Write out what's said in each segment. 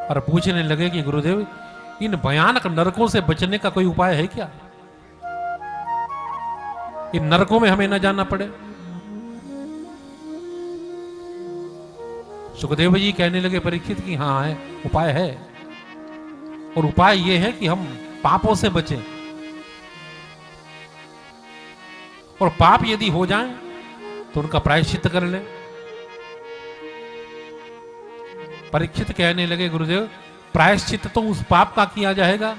और पूछने लगे कि गुरुदेव, इन भयानक नरकों से बचने का कोई उपाय है क्या? इन नरकों में हमें न जाना पड़े। सुखदेव जी कहने लगे परीक्षित कि हाँ है, उपाय है। और उपाय यह है कि हम पापों से बचें। और पाप यदि हो जाएं तो उनका प्रायश्चित कर लें। परीक्षित कहने लगे गुरुदेव, प्रायश्चित तो उस पाप का किया जाएगा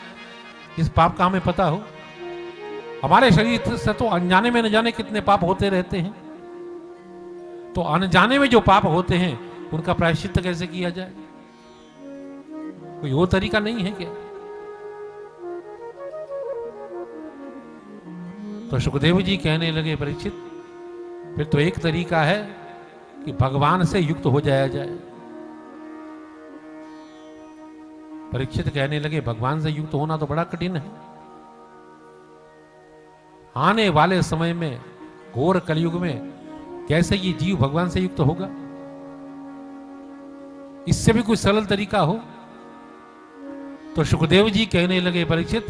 जिस पाप का हमें पता हो। हमारे शरीर से तो अनजाने में न जाने कितने पाप होते रहते हैं। तो अनजाने में जो पाप होते हैं उनका प्रायश्चित कैसे किया जाए? कोई वो तरीका नहीं है क्या? तो सुखदेव जी कहने लगे परीक्षित, फिर तो एक तरीका है कि भगवान से युक्त हो जाया जाए। परीक्षित कहने लगे, भगवान से युक्त होना तो बड़ा कठिन है। आने वाले समय में घोर कलयुग में कैसे ये जीव भगवान से युक्त होगा? इससे भी कोई सरल तरीका हो? तो सुखदेव जी कहने लगे परीक्षित,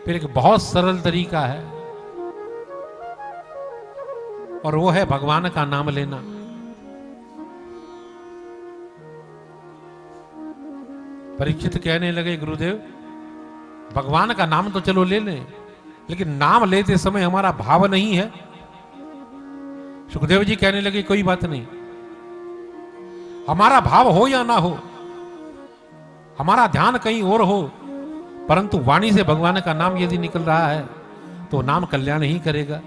फिर एक बहुत सरल तरीका है, और वो है भगवान का नाम लेना। परीक्षित कहने लगे गुरुदेव, भगवान का नाम तो चलो ले लें, लेकिन नाम लेते समय हमारा भाव नहीं है। सुखदेव जी कहने लगे, कोई बात नहीं, हमारा भाव हो या ना हो, हमारा ध्यान कहीं और हो, परंतु वाणी से भगवान का नाम यदि निकल रहा है तो नाम कल्याण ही करेगा।